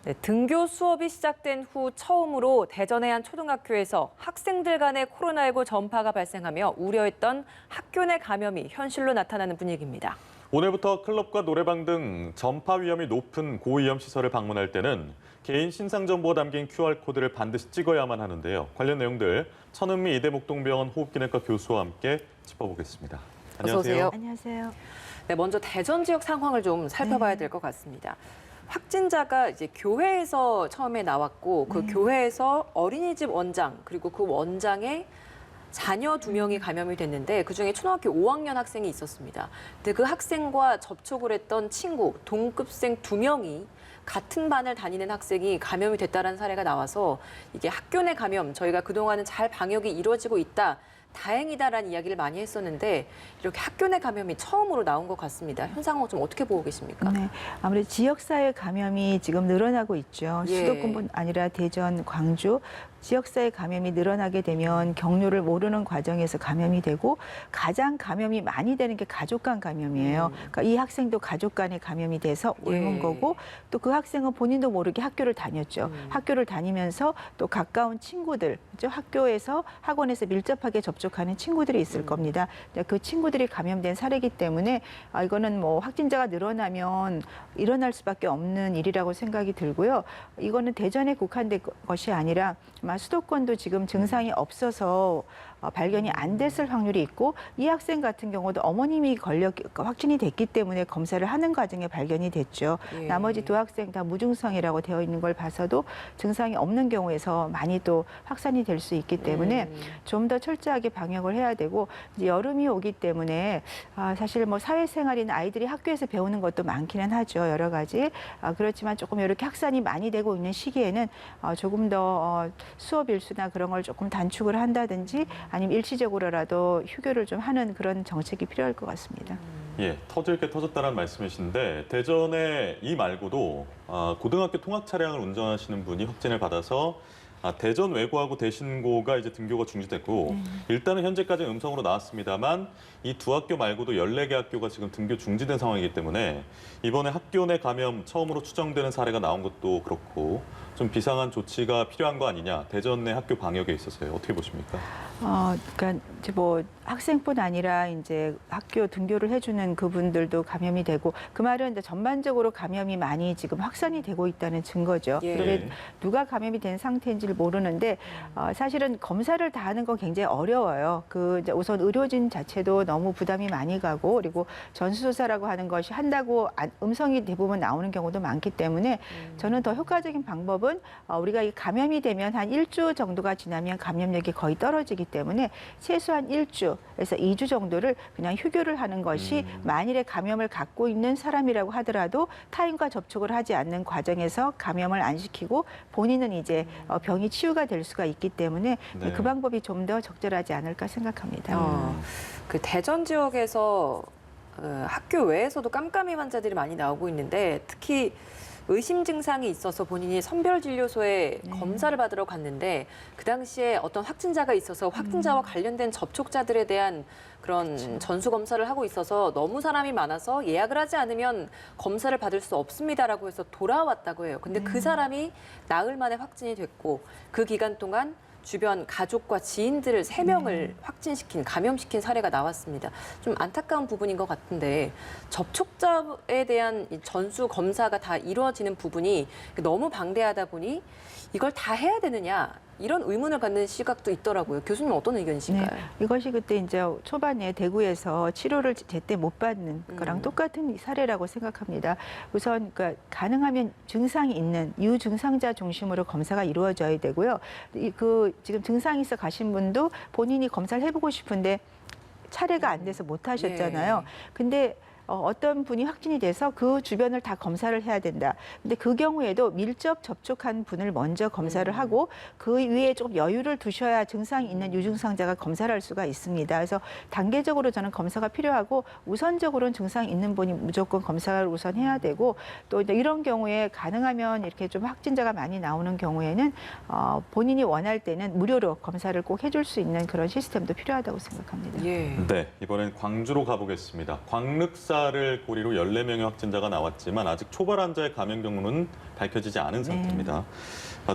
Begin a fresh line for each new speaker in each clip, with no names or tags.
네, 등교 수업이 시작된 후 처음으로 대전의 한 초등학교에서 학생들 간의 코로나19 전파가 발생하며 우려했던 학교 내 감염이 현실로 나타나는 분위기입니다.
오늘부터 클럽과 노래방 등 전파 위험이 높은 고위험 시설을 방문할 때는 개인 신상 정보가 담긴 QR코드를 반드시 찍어야만 하는데요. 관련 내용들 천은미 이대목동병원 호흡기내과 교수와 함께 짚어보겠습니다.
어서 오세요.
안녕하세요.
네, 먼저 대전 지역 상황을 좀 살펴봐야 될 것 같습니다. 확진자가 이제 교회에서 처음에 나왔고 그 교회에서 어린이집 원장 그리고 그 원장의 자녀 2명이 감염이 됐는데 그중에 초등학교 5학년 학생이 있었습니다. 근데 그 학생과 접촉을 했던 친구, 동급생 2명이 같은 반을 다니는 학생이 감염이 됐다는 사례가 나와서 이게 학교 내 감염, 저희가 그동안은 잘 방역이 이루어지고 있다. 다행이다라는 이야기를 많이 했었는데 이렇게 학교 내 감염이 처음으로 나온 것 같습니다. 현 상황 좀 어떻게 보고 계십니까?
네, 아무래도 지역사회 감염이 지금 늘어나고 있죠.
예.
수도권뿐 아니라 대전, 광주 지역사회 감염이 늘어나게 되면 경로를 모르는 과정에서 감염이 되고 가장 감염이 많이 되는 게 가족 간 감염이에요. 그러니까 이 학생도 가족 간에 감염이 돼서 옮은
예.
거고 또 그 학생은 본인도 모르게 학교를 다녔죠. 학교를 다니면서 또 가까운 친구들, 그죠? 학교에서 학원에서 밀접하게 접촉하는 친구들이 있을 겁니다. 그 친구들이 감염된 사례이기 때문에 이거는 뭐 확진자가 늘어나면 일어날 수밖에 없는 일이라고 생각이 들고요. 이거는 대전에 국한된 것이 아니라 아마 수도권도 지금 증상이 없어서 발견이 안 됐을 확률이 있고 이 학생 같은 경우도 어머님이 확진이 됐기 때문에 검사를 하는 과정에 발견이 됐죠.
예.
나머지 두 학생 다 무증상이라고 되어 있는 걸 봐서도 증상이 없는 경우에서 많이 또 확산이 될 수 있기 때문에 좀 더 철저하게 방역을 해야 되고 이제 여름이 오기 때문에 사실 뭐 사회생활이나 아이들이 학교에서 배우는 것도 많기는 하죠. 여러 가지. 그렇지만 조금 이렇게 확산이 많이 되고 있는 시기에는 조금 더 수업 일수나 그런 걸 조금 단축을 한다든지 아니면 일시적으로라도 휴교를 좀 하는 그런 정책이 필요할 것 같습니다.
예, 터질 게 터졌다는 말씀이신데 대전에 이 말고도 고등학교 통학 차량을 운전하시는 분이 확진을 받아서 대전 외고하고 대신고가 이제 등교가 중지됐고 일단은 현재까지 음성으로 나왔습니다만 이 두 학교 말고도 14개 학교가 지금 등교 중지된 상황이기 때문에 이번에 학교 내 감염 처음으로 추정되는 사례가 나온 것도 그렇고 좀 비상한 조치가 필요한 거 아니냐 대전 내 학교 방역에 있어서요. 어떻게 보십니까?
그러니까 이제 뭐 학생뿐 아니라 이제 학교 등교를 해주는 그분들도 감염이 되고 그 말은 이제 전반적으로 감염이 많이 지금 확산이 되고 있다는 증거죠.
예.
그런데 누가 감염이 된 상태인지를 모르는데 사실은 검사를 다 하는 건 굉장히 어려워요. 그 이제 우선 의료진 자체도 너무 부담이 많이 가고 그리고 전수조사라고 하는 것이 한다고 음성이 대부분 나오는 경우도 많기 때문에 저는 더 효과적인 방법은 우리가 이 감염이 되면 한 1주 정도가 지나면 감염력이 거의 떨어지기 때문에 최소한 1주에서 2주 정도를 그냥 휴교를 하는 것이 만일에 감염을 갖고 있는 사람이라고 하더라도 타인과 접촉을 하지 않는 과정에서 감염을 안 시키고 본인은 이제 병이 치유가 될 수가 있기 때문에
네.
그 방법이 좀 더 적절하지 않을까 생각합니다.
그 대전 지역에서 학교 외에서도 깜깜이 환자들이 많이 나오고 있는데 특히 의심 증상이 있어서 본인이 선별진료소에 검사를 받으러 갔는데 그 당시에 어떤 확진자가 있어서 확진자와 관련된 접촉자들에 대한 그런 전수 검사를 하고 있어서 너무 사람이 많아서 예약을 하지 않으면 검사를 받을 수 없습니다라고 해서 돌아왔다고 해요. 근데 그 사람이 나흘 만에 확진이 됐고 그 기간 동안 주변 가족과 지인들을 3명을 확진시킨, 감염시킨 사례가 나왔습니다. 좀 안타까운 부분인 것 같은데 접촉자에 대한 전수 검사가 다 이루어지는 부분이 너무 방대하다 보니 이걸 다 해야 되느냐 이런 의문을 갖는 시각도 있더라고요. 교수님 어떤 의견이신가요?
네, 이것이 그때 이제 초반에 대구에서 치료를 제때 못 받는 거랑 똑같은 사례라고 생각합니다. 우선 그러니까 가능하면 증상이 있는 유증상자 중심으로 검사가 이루어져야 되고요. 지금 증상이 있어 가신 분도 본인이 검사를 해보고 싶은데 차례가 안 돼서 못 하셨잖아요. 근데 어떤 분이 확진이 돼서 그 주변을 다 검사를 해야 된다. 근데 그 경우에도 밀접 접촉한 분을 먼저 검사를 하고 그 위에 조금 여유를 두셔야 증상이 있는 유증상자가 검사를 할 수가 있습니다. 그래서 단계적으로 저는 검사가 필요하고 우선적으로는 증상이 있는 분이 무조건 검사를 우선 해야 되고 또 이런 경우에 가능하면 이렇게 좀 확진자가 많이 나오는 경우에는 본인이 원할 때는 무료로 검사를 꼭 해줄 수 있는 그런 시스템도 필요하다고 생각합니다.
예.
네, 이번엔 광주로 가보겠습니다. 광륵사 주사를 고리로 14명의 확진자가 나왔지만 아직 초발 환자의 감염 경로는 밝혀지지 않은 상태입니다.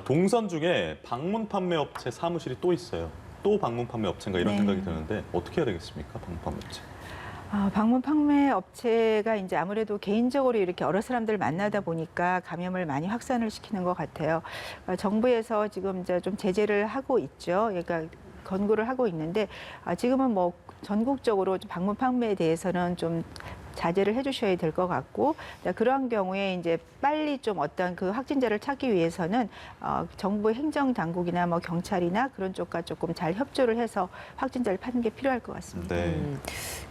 동선 중에 방문 판매 업체 사무실이 또 있어요. 또 방문 판매 업체인가 이런
네.
생각이 드는데 어떻게 해야 되겠습니까? 방문 판매 업체.
방문 판매 업체가 이제 아무래도 개인적으로 이렇게 여러 사람들 만나다 보니까 감염을 많이 확산을 시키는 것 같아요. 정부에서 지금 이제 좀 제재를 하고 있죠. 그러니까 권고를 하고 있는데 지금은 뭐 전국적으로 좀 방문 판매에 대해서는 좀 자제를 해주셔야 될 것 같고, 그러한 경우에 이제 빨리 좀 어떤 그 확진자를 찾기 위해서는 정부 행정 당국이나 뭐 경찰이나 그런 쪽과 조금 잘 협조를 해서 확진자를 찾는 게 필요할 것 같습니다.
네.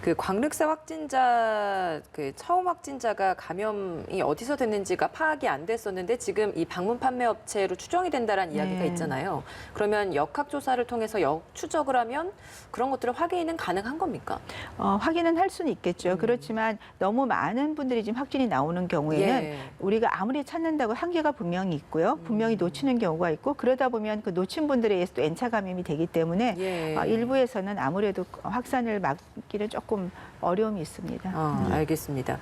그 광륵사 확진자, 그 처음 확진자가 감염이 어디서 됐는지가 파악이 안 됐었는데 지금 이 방문 판매 업체로 추정이 된다라는 이야기가
네.
있잖아요. 그러면 역학조사를 통해서 역추적을 하면 그런 것들을 확인은 가능한 겁니까?
확인은 할 수는 있겠죠. 그렇지만 너무 많은 분들이 지금 확진이 나오는 경우에는
예.
우리가 아무리 찾는다고 한계가 분명히 있고요. 분명히 놓치는 경우가 있고, 그러다 보면 그 놓친 분들에 의해서 또 N차 감염이 되기 때문에
예.
일부에서는 아무래도 확산을 막기는 조금 어려움이 있습니다.
예.
알겠습니다.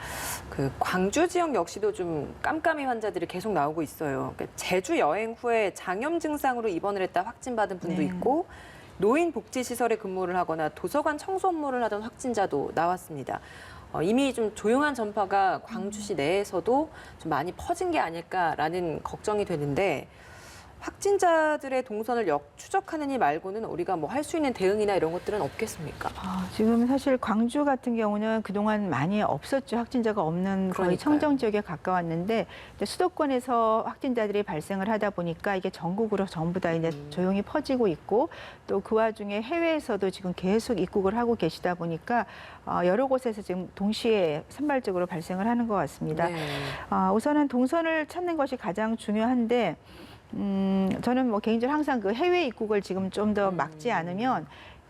그 광주 지역 역시도 좀 깜깜이 환자들이 계속 나오고 있어요. 그러니까 제주 여행 후에 장염 증상으로 입원을 했다 확진받은 분도
네.
있고, 노인 복지시설에 근무를 하거나 도서관 청소 업무를 하던 확진자도 나왔습니다. 이미 좀 조용한 전파가 광주시 내에서도 좀 많이 퍼진 게 아닐까라는 걱정이 되는데, 확진자들의 동선을 역추적하는 일 말고는 우리가 뭐 할 수 있는 대응이나 이런 것들은 없겠습니까?
지금 사실 광주 같은 경우는 그동안 많이 없었죠. 확진자가 없는 거의
그러니까요.
청정 지역에 가까웠는데 이제 수도권에서 확진자들이 발생을 하다 보니까 이게 전국으로 전부 다 이제 조용히 퍼지고 있고, 또 그 와중에 해외에서도 지금 계속 입국을 하고 계시다 보니까 여러 곳에서 지금 동시에 산발적으로 발생을 하는 것 같습니다.
네.
우선은 동선을 찾는 것이 가장 중요한데, 저는 뭐 개인적으로 항상 그 해외 입국을 지금 좀 더 막지 않으면,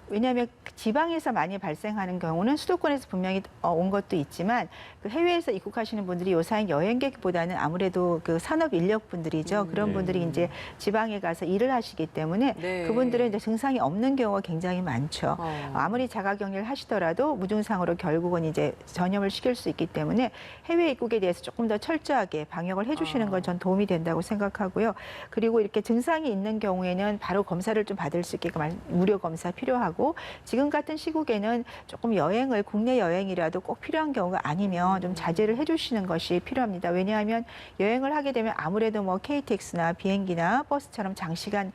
왜냐하면 지방에서 많이 발생하는 경우는 수도권에서 분명히 온 것도 있지만 그 해외에서 입국하시는 분들이 요사인 여행객보다는 아무래도 그 산업 인력 분들이죠. 그런 분들이 이제 지방에 가서 일을 하시기 때문에
네.
그분들은 이제 증상이 없는 경우가 굉장히 많죠.
어.
아무리 자가격리를 하시더라도 무증상으로 결국은 이제 전염을 시킬 수 있기 때문에 해외 입국에 대해서 조금 더 철저하게 방역을 해주시는 건 전 도움이 된다고 생각하고요. 그리고 이렇게 증상이 있는 경우에는 바로 검사를 좀 받을 수 있게끔 무료 검사 필요하고, 지금 같은 시국에는 조금 여행을, 국내 여행이라도 꼭 필요한 경우가 아니면 좀 자제를 해주시는 것이 필요합니다. 왜냐하면 여행을 하게 되면 아무래도 뭐 KTX나 비행기나 버스처럼 장시간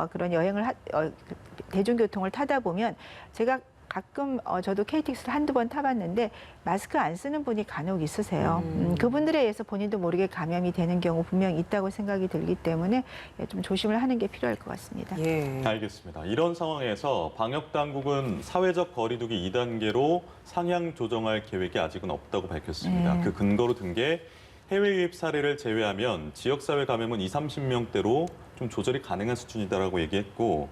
그런 여행을 대중교통을 타다 보면, 제가 가끔 저도 KTX를 한두 번 타봤는데 마스크 안 쓰는 분이 간혹 있으세요. 그분들에 의해서 본인도 모르게 감염이 되는 경우 분명히 있다고 생각이 들기 때문에 좀 조심을 하는 게 필요할 것 같습니다.
예.
알겠습니다. 이런 상황에서 방역 당국은 사회적 거리두기 2단계로 상향 조정할 계획이 아직은 없다고 밝혔습니다.
네.
그 근거로 든 게 해외 유입 사례를 제외하면 지역사회 감염은 20-30명대로 좀 조절이 가능한 수준이다라고 얘기했고,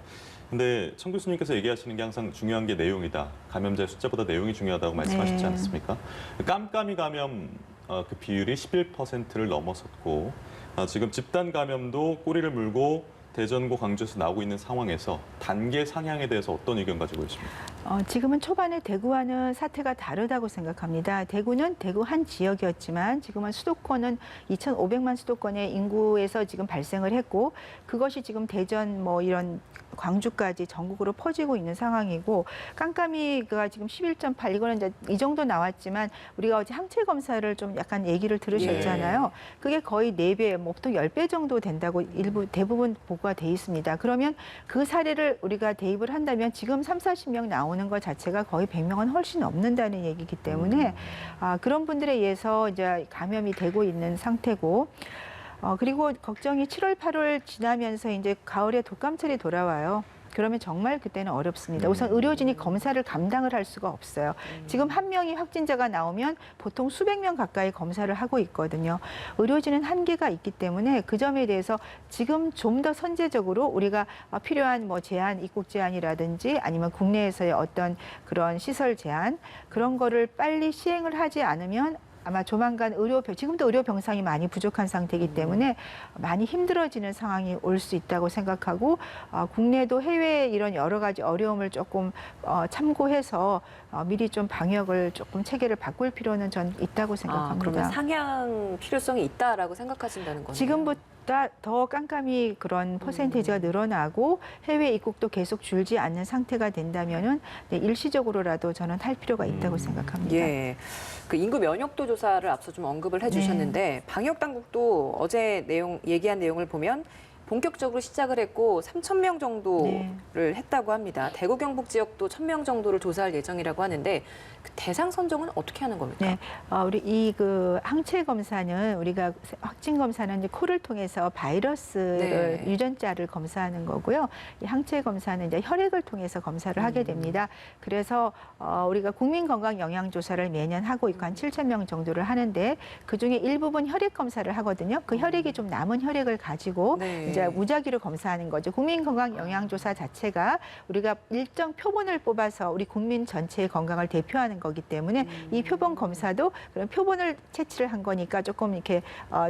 근데 청 교수님께서 얘기하시는 게 항상 중요한 게 내용이다. 감염자의 숫자보다 내용이 중요하다고 말씀하시지
네.
않습니까? 깜깜이 감염 그 비율이 11%를 넘어섰고, 지금 집단 감염도 꼬리를 물고 대전과 광주에서 나오고 있는 상황에서 단계 상향에 대해서 어떤 의견 가지고 계십니까?
지금은 초반에 대구와는 사태가 다르다고 생각합니다. 대구는 대구 한 지역이었지만 지금은 수도권은 2,500만 수도권의 인구에서 지금 발생을 했고, 그것이 지금 대전 뭐 이런 광주까지 전국으로 퍼지고 있는 상황이고, 깜깜이가 지금 11.8, 이거는 이제 이 정도 나왔지만 우리가 어제 항체 검사를 좀 약간 얘기를 들으셨잖아요. 그게 거의 4배, 뭐 보통 10배 정도 된다고 대부분 보고가 돼 있습니다. 그러면 그 사례를 우리가 대입을 한다면 지금 30-40명 나오는 것 자체가 거의 100명은 훨씬 넘는다는 얘기이기 때문에 그런 분들에 의해서 이제 감염이 되고 있는 상태고, 그리고 걱정이 7월, 8월 지나면서 이제 가을에 독감철이 돌아와요. 그러면 정말 그때는 어렵습니다. 우선 의료진이 검사를 감당을 할 수가 없어요. 지금 한 명이 확진자가 나오면 보통 수백 명 가까이 검사를 하고 있거든요. 의료진은 한계가 있기 때문에 그 점에 대해서 지금 좀 더 선제적으로 우리가 필요한 뭐 제한, 입국 제한이라든지 아니면 국내에서의 어떤 그런 시설 제한, 그런 거를 빨리 시행을 하지 않으면 아마 조만간 지금도 의료 병상이 많이 부족한 상태이기 때문에 많이 힘들어지는 상황이 올 수 있다고 생각하고 국내도 해외 이런 여러 가지 어려움을 조금 참고해서 미리 좀 방역을 조금 체계를 바꿀 필요는 전 있다고 생각합니다.
그러면 상향 필요성이 있다라고 생각하신다는 거네요.
지금보다 더 깜깜이 그런 퍼센테이지가 늘어나고 해외 입국도 계속 줄지 않는 상태가 된다면은 일시적으로라도 저는 할 필요가 있다고 생각합니다.
예. 그 인구 면역도 조사를 앞서 좀 언급을 해주셨는데 방역 당국도 어제 얘기한 내용을 보면 본격적으로 시작을 했고 3,000명 정도를 했다고 합니다. 대구 경북 지역도 1,000명 정도를 조사할 예정이라고 하는데 그 대상 선정은 어떻게 하는 겁니까?
네, 우리 그 항체 검사는 우리가 확진 검사는 이제 코를 통해서 바이러스를 유전자를 검사하는 거고요. 이 항체 검사는 이제 혈액을 통해서 검사를 하게 됩니다. 그래서 우리가 국민건강영양조사를 매년 하고 있고 한 7,000명 정도를 하는데 그 중에 일부분 혈액 검사를 하거든요. 그 혈액이 좀 남은 혈액을 가지고 이제 무작위로 검사하는 거죠. 국민건강영양조사 자체가 우리가 일정 표본을 뽑아서 우리 국민 전체의 건강을 대표하는 거기 때문에 이 표본 검사도 그런 표본을 채취를 한 거니까 조금 이렇게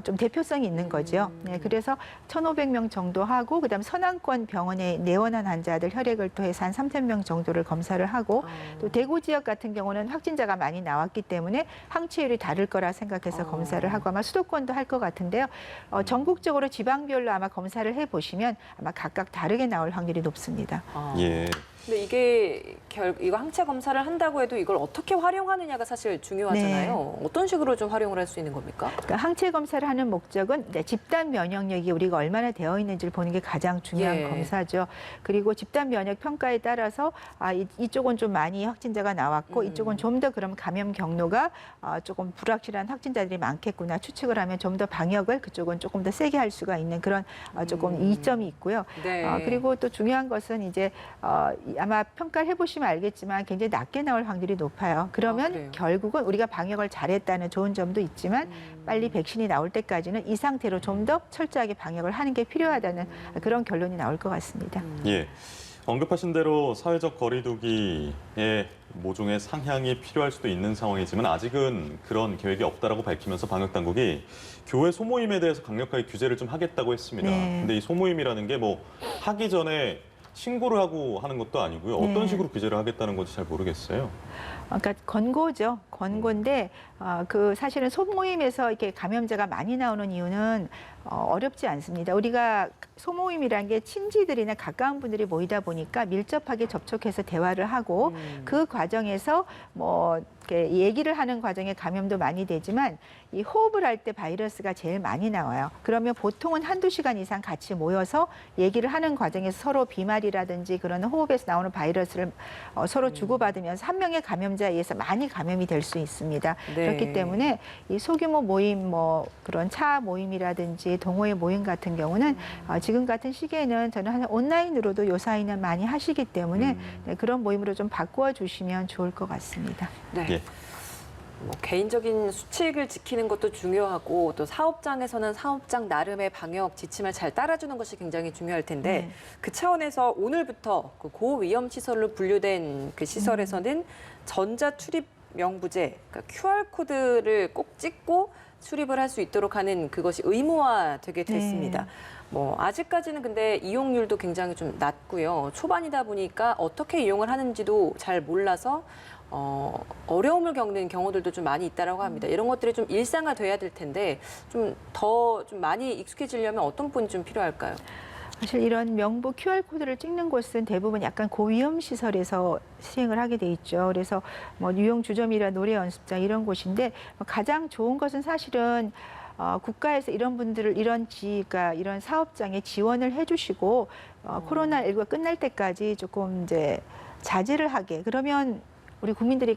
좀 대표성이 있는 거죠. 네, 그래서 1,500명 정도 하고 그다음 서남권 병원에 내원한 환자들 혈액을 통해서 한 3,000명 정도를 검사를 하고 또 대구 지역 같은 경우는 확진자가 많이 나왔기 때문에 항체율이 다를 거라 생각해서 검사를 하고 아마 수도권도 할 것 같은데요. 전국적으로 지방별로 아마 검사를 해보시면 아마 각각 다르게 나올 확률이 높습니다.
예.
근데 이거 항체 검사를 한다고 해도 이걸 어떻게 활용하느냐가 사실 중요하잖아요. 어떤 식으로 좀 활용을 할 수 있는 겁니까?
그러니까 항체 검사를 하는 목적은 집단 면역력이 우리가 얼마나 되어 있는지를 보는 게 가장 중요한 검사죠. 그리고 집단 면역 평가에 따라서 이쪽은 좀 많이 확진자가 나왔고 이쪽은 좀 더 그럼 감염 경로가 조금 불확실한 확진자들이 많겠구나 추측을 하면 좀 더 방역을 그쪽은 조금 더 세게 할 수가 있는 그런 조금 이점이 있고요. 그리고 또 중요한 것은 이제 아마 평가를 해보시면 알겠지만 굉장히 낮게 나올 확률이 높아요. 그러면 결국은 우리가 방역을 잘했다는 좋은 점도 있지만 빨리 백신이 나올 때까지는 이 상태로 좀 더 철저하게 방역을 하는 게 필요하다는 그런 결론이 나올 것 같습니다.
예. 언급하신 대로 사회적 거리두기의 모종의 상향이 필요할 수도 있는 상황이지만 아직은 그런 계획이 없다라고 밝히면서 방역 당국이 교회 소모임에 대해서 강력하게 규제를 좀 하겠다고 했습니다. 근데 이 소모임이라는 게 뭐 하기 전에 신고를 하고 하는 것도 아니고요. 어떤 식으로 규제를 하겠다는 건지 잘 모르겠어요.
그러니까 권고죠. 권고인데 그 사실은 소모임에서 이렇게 감염자가 많이 나오는 이유는 어렵지 않습니다. 우리가 소모임이란 게 친지들이나 가까운 분들이 모이다 보니까 밀접하게 접촉해서 대화를 하고 그 과정에서 뭐 이렇게 얘기를 하는 과정에 감염도 많이 되지만 이 호흡을 할 때 바이러스가 제일 많이 나와요. 그러면 보통은 한두 시간 이상 같이 모여서 얘기를 하는 과정에서 서로 비말이라든지 그런 호흡에서 나오는 바이러스를 서로 주고받으면서 한 명의 감염자에 의해서 많이 감염이 될 수 있습니다. 그렇기 때문에 이 소규모 모임, 뭐 그런 차 모임이라든지 동호회 모임 같은 경우는 지금 같은 시기에는 저는 온라인으로도 요사이는 많이 하시기 때문에 그런 모임으로 좀 바꾸어 주시면 좋을 것 같습니다.
네.
예.
뭐 개인적인 수칙을 지키는 것도 중요하고 또 사업장에서는 사업장 나름의 방역 지침을 잘 따라주는 것이 굉장히 중요할 텐데 그 차원에서 오늘부터 그 고위험 시설로 분류된 그 시설에서는 전자 출입 명부제, 그러니까 QR 코드를 꼭 찍고 출입을 할 수 있도록 하는 그것이 의무화되게 됐습니다. 뭐 아직까지는 근데 이용률도 굉장히 좀 낮고요. 초반이다 보니까 어떻게 이용을 하는지도 잘 몰라서 어려움을 겪는 경우들도 좀 많이 있다라고 합니다. 이런 것들이 좀 일상화돼야 될 텐데 좀 많이 익숙해지려면 어떤 분이 좀 필요할까요?
사실 이런 명부 QR코드를 찍는 곳은 대부분 약간 고위험 시설에서 시행을 하게 돼 있죠. 그래서 뭐 유용 주점이나 노래 연습장 이런 곳인데 가장 좋은 것은 사실은 국가에서 이런 분들을 이런 사업장에 지원을 해주시고 코로나19가 끝날 때까지 조금 이제 자제를 하게 그러면 우리 국민들이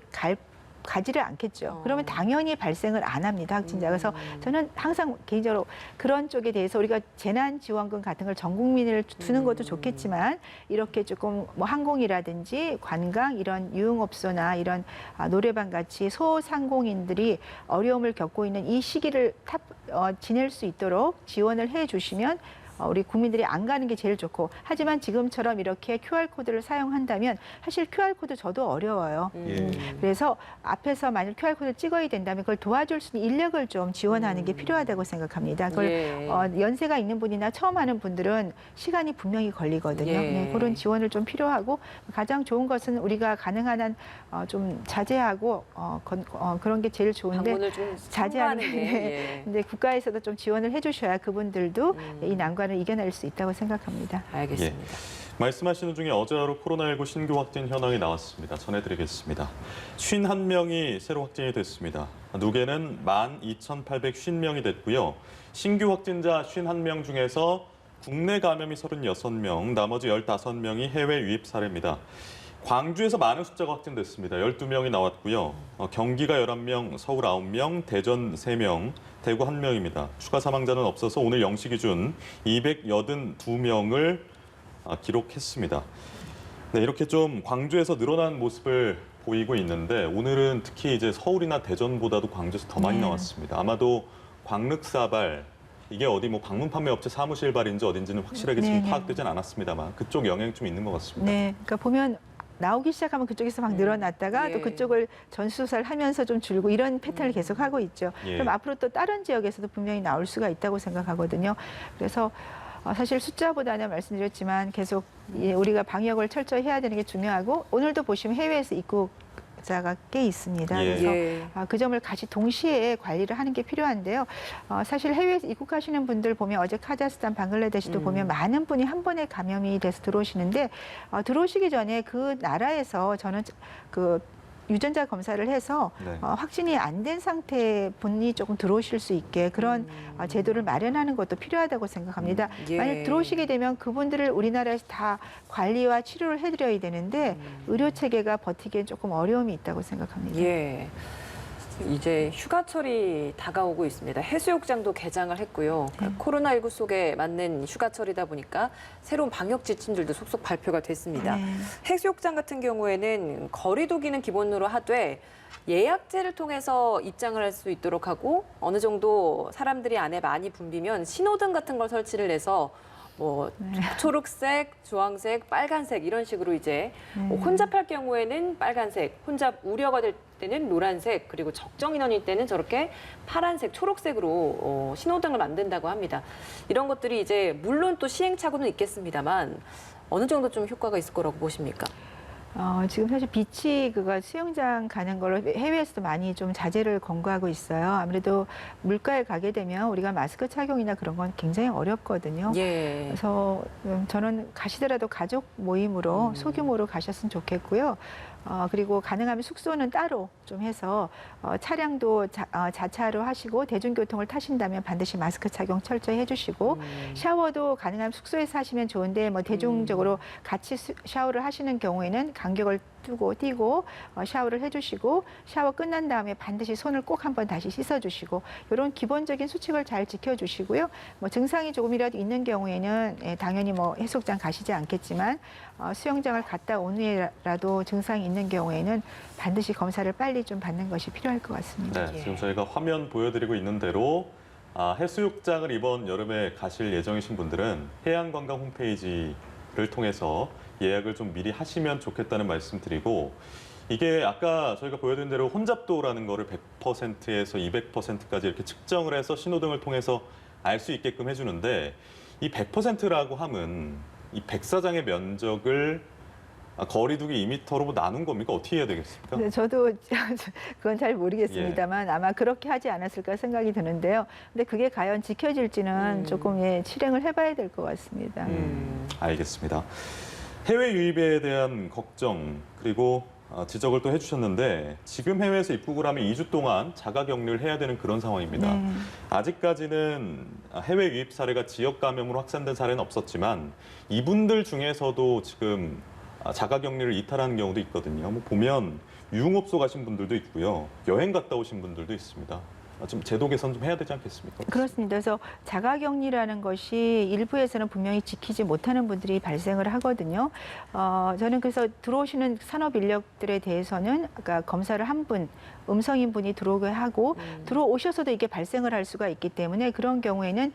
가지를 않겠죠. 그러면 당연히 발생을 안 합니다, 확진자. 그래서 저는 항상 개인적으로 그런 쪽에 대해서 우리가 재난지원금 같은 걸 전 국민을 주는 것도 좋겠지만 이렇게 조금 뭐 항공이라든지 관광 이런 유흥업소나 이런 노래방 같이 소상공인들이 어려움을 겪고 있는 이 시기를 지낼 수 있도록 지원을 해 주시면 우리 국민들이 안 가는 게 제일 좋고 하지만 지금처럼 이렇게 QR코드를 사용한다면 사실 QR코드 저도 어려워요. 그래서 앞에서 만약 QR코드를 찍어야 된다면 그걸 도와줄 수 있는 인력을 좀 지원하는 게 필요하다고 생각합니다. 그걸
예.
연세가 있는 분이나 처음 하는 분들은 시간이 분명히 걸리거든요.
예.
네, 그런 지원을 좀 필요하고 가장 좋은 것은 우리가 가능한 한 좀 자제하고 그런 게 제일 좋은데
방문을 좀
자제하는
삼가하는
게
게.
근데 국가에서도 좀 지원을 해주셔야 그분들도 이 난관을 이겨낼 수 있다고 생각합니다.
알겠습니다.
말씀하시는 중에 어제 하루 코로나19 신규 확진 현황이 나왔습니다. 전해드리겠습니다. 51명이 새로 확진이 됐습니다. 누계는 12,850명이 됐고요. 신규 확진자 51명 중에서 국내 감염이 36명, 나머지 15명이 해외 유입 사례입니다. 광주에서 많은 숫자가 확진됐습니다. 12명이 나왔고요. 경기가 11명, 서울 9명, 대전 3명, 대구 1명입니다. 추가 사망자는 없어서 오늘 0시 기준 282명을 기록했습니다. 네, 이렇게 좀 광주에서 늘어난 모습을 보이고 있는데 오늘은 특히 이제 서울이나 대전보다도 광주에서 더 많이 나왔습니다. 아마도 광륵사발 이게 어디 뭐 방문 판매 업체 사무실발인지 어딘지는 확실하게 지금 파악되진 않았습니다만 그쪽 영향이 좀 있는 것 같습니다.
네, 그러니까 보면 나오기 시작하면 그쪽에서 막 늘어났다가
예.
또 그쪽을 전수조사를 하면서 좀 줄고 이런 패턴을 계속 하고 있죠.
예.
그럼 앞으로 또 다른 지역에서도 분명히 나올 수가 있다고 생각하거든요. 그래서 사실 숫자보다는 말씀드렸지만 계속 우리가 방역을 철저히 해야 되는 게 중요하고 오늘도 보시면 해외에서 입국자가 꽤 있습니다.
예.
그래서
예.
그 점을 같이 동시에 관리를 하는 게 필요한데요. 사실 해외에서 입국하시는 분들 보면 어제 카자흐스탄, 방글라데시도 보면 많은 분이 한 번에 감염이 돼서 들어오시는데 들어오시기 전에 그 나라에서 저는 그 유전자 검사를 해서
네.
확진이 안 된 상태 분이 조금 들어오실 수 있게 그런 제도를 마련하는 것도 필요하다고 생각합니다.
예.
만약 들어오시게 되면 그분들을 우리나라에서 다 관리와 치료를 해드려야 되는데 의료 체계가 버티기엔 조금 어려움이 있다고 생각합니다.
예. 이제 휴가철이 다가오고 있습니다. 해수욕장도 개장을 했고요. 그러니까 코로나19 속에 맞는 휴가철이다 보니까 새로운 방역 지침들도 속속 발표가 됐습니다.
네.
해수욕장 같은 경우에는 거리두기는 기본으로 하되 예약제를 통해서 입장을 할 수 있도록 하고 어느 정도 사람들이 안에 많이 붐비면 신호등 같은 걸 설치를 해서 뭐 초록색, 주황색, 빨간색 이런 식으로 이제 혼잡할 경우에는 빨간색, 혼잡 우려가 될 때는 노란색, 그리고 적정 인원일 때는 저렇게 파란색, 초록색으로 신호등을 만든다고 합니다. 이런 것들이 이제 물론 또 시행착오는 있겠습니다만 어느 정도 좀 효과가 있을 거라고 보십니까?
지금 사실 비치 수영장 가는 걸로 해외에서도 많이 좀 자제를 권고하고 있어요. 아무래도 물가에 가게 되면 우리가 마스크 착용이나 그런 건 굉장히 어렵거든요.
예.
그래서 저는 가시더라도 가족 모임으로 소규모로 가셨으면 좋겠고요. 그리고 가능하면 숙소는 따로 좀 해서 차량도 자차로 하시고 대중교통을 타신다면 반드시 마스크 착용 철저히 해주시고 샤워도 가능하면 숙소에서 하시면 좋은데 뭐 대중적으로 같이 샤워를 하시는 경우에는 간격을 띄고 샤워를 해주시고 샤워 끝난 다음에 반드시 손을 꼭 한번 다시 씻어주시고 이런 기본적인 수칙을 잘 지켜주시고요. 뭐 증상이 조금이라도 있는 경우에는 당연히 뭐 해수욕장 가시지 않겠지만 수영장을 갔다 온 후에라도 증상이 있는 경우에는 반드시 검사를 빨리 좀 받는 것이 필요할 것 같습니다.
네, 지금 저희가 화면 보여드리고 있는 대로 해수욕장을 이번 여름에 가실 예정이신 분들은 해양관광 홈페이지를 통해서 예약을 좀 미리 하시면 좋겠다는 말씀 드리고 이게 아까 저희가 보여드린 대로 혼잡도라는 거를 100%에서 200%까지 이렇게 측정을 해서 신호등을 통해서 알 수 있게끔 해주는데 이 100%라고 함은 이 백사장의 면적을 거리두기 2m로 나눈 겁니까? 어떻게 해야 되겠습니까?
네, 저도 그건 잘 모르겠습니다만 아마 그렇게 하지 않았을까 생각이 드는데요. 근데 그게 과연 지켜질지는 조금 실행을 해봐야 될 것 같습니다.
알겠습니다. 해외 유입에 대한 걱정 그리고 지적을 또 해주셨는데 지금 해외에서 입국을 하면 2주 동안 자가격리를 해야 되는 그런 상황입니다.
네.
아직까지는 해외 유입 사례가 지역 감염으로 확산된 사례는 없었지만 이분들 중에서도 지금 자가격리를 이탈하는 경우도 있거든요. 뭐 보면 유흥업소 가신 분들도 있고요. 여행 갔다 오신 분들도 있습니다. 좀 제도 개선 좀 해야 되지 않겠습니까?
그렇습니다. 그래서 자가격리라는 것이 일부에서는 분명히 지키지 못하는 분들이 발생을 하거든요. 저는 그래서 들어오시는 산업 인력들에 대해서는 아까 검사를 한 분 음성인 분이 들어오게 하고 들어오셔서도 이게 발생을 할 수가 있기 때문에 그런 경우에는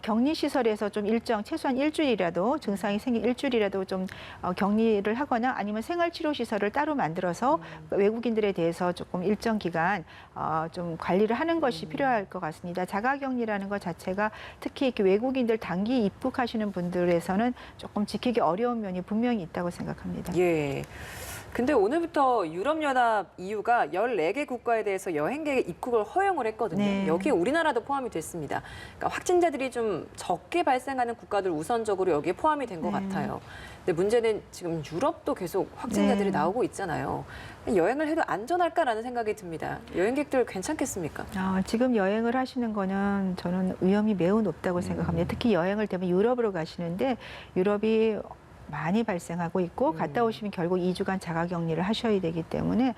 격리 시설에서 좀 일정 최소한 일주일이라도 증상이 생긴 일주일이라도 좀 격리를 하거나 아니면 생활치료 시설을 따로 만들어서 외국인들에 대해서 조금 일정 기간 좀 관리를 하는 것이 필요할 것 같습니다. 자가격리라는 것 자체가 특히 이렇게 외국인들 단기 입국하시는 분들에서는 조금 지키기 어려운 면이 분명히 있다고 생각합니다.
예. 근데 오늘부터 유럽연합 EU가 14개 국가에 대해서 여행객 입국을 허용을 했거든요.
네.
여기에 우리나라도 포함이 됐습니다. 그러니까 확진자들이 좀 적게 발생하는 국가들 우선적으로 여기에 포함이 된 것 같아요. 근데 문제는 지금 유럽도 계속 확진자들이 나오고 있잖아요. 여행을 해도 안전할까라는 생각이 듭니다. 여행객들 괜찮겠습니까?
지금 여행을 하시는 거는 저는 위험이 매우 높다고 생각합니다. 특히 여행을 되면 유럽으로 가시는데 유럽이 많이 발생하고 있고 갔다 오시면 결국 2주간 자가격리를 하셔야 되기 때문에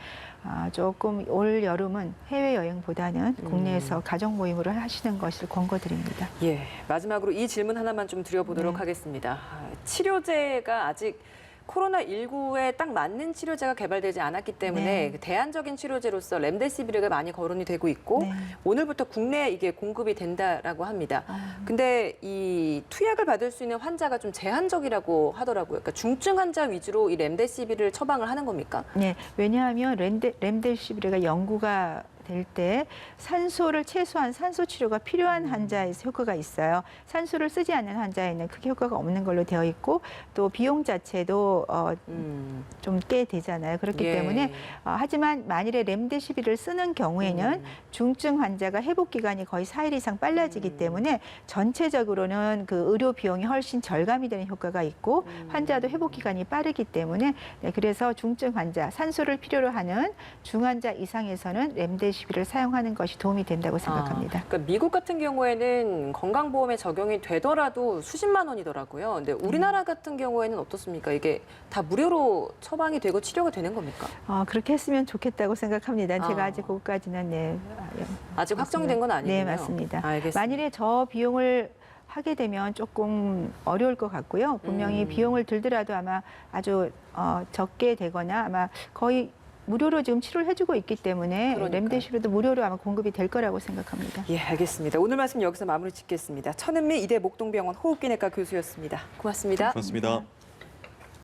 조금 올 여름은 해외여행보다는 국내에서 가족 모임으로 하시는 것을 권고드립니다.
예, 마지막으로 이 질문 하나만 좀 드려보도록 하겠습니다. 치료제가 아직 코로나19에 딱 맞는 치료제가 개발되지 않았기 때문에 그 대안적인 치료제로서 렘데시비르가 많이 거론이 되고 있고 오늘부터 국내에 이게 공급이 된다라고 합니다. 근데 이 투약을 받을 수 있는 환자가 좀 제한적이라고 하더라고요. 그러니까 중증 환자 위주로 이 렘데시비르를 처방을 하는 겁니까?
네, 왜냐하면 렘데시비르가 연구가 될 때 산소를 최소한 산소 치료가 필요한 환자에서 효과가 있어요. 산소를 쓰지 않는 환자에는 크게 효과가 없는 걸로 되어 있고 또 비용 자체도 좀 꽤 되잖아요. 그렇기 때문에 하지만 만일에 렘데시비르를 쓰는 경우에는 중증 환자가 회복 기간이 거의 4일 이상 빨라지기 때문에 전체적으로는 그 의료 비용이 훨씬 절감이 되는 효과가 있고 환자도 회복 기간이 빠르기 때문에 그래서 중증 환자, 산소를 필요로 하는 중환자 이상에서는 렘데시비르를 사용하는 것이 도움이 된다고 생각합니다.
그러니까 미국 같은 경우에는 건강보험에 적용이 되더라도 수십만 원이더라고요. 근데 우리나라 같은 경우에는 어떻습니까? 이게 다 무료로 처방이 되고 치료가 되는 겁니까?
그렇게 했으면 좋겠다고 생각합니다. 제가 아직 그것까지는
아직 확정된 건 아니군요.
네, 맞습니다.
알겠습니다.
만일에 저 비용을 하게 되면 조금 어려울 것 같고요. 분명히 비용을 들더라도 아마 아주 적게 되거나 아마 거의 무료로 지금 치료를 해주고 있기 때문에 렘데시비르도 무료로 아마 공급이 될 거라고 생각합니다.
예, 알겠습니다. 오늘 말씀 여기서 마무리 짓겠습니다. 천은미 이대 목동병원 호흡기내과 교수였습니다. 고맙습니다.
고맙습니다.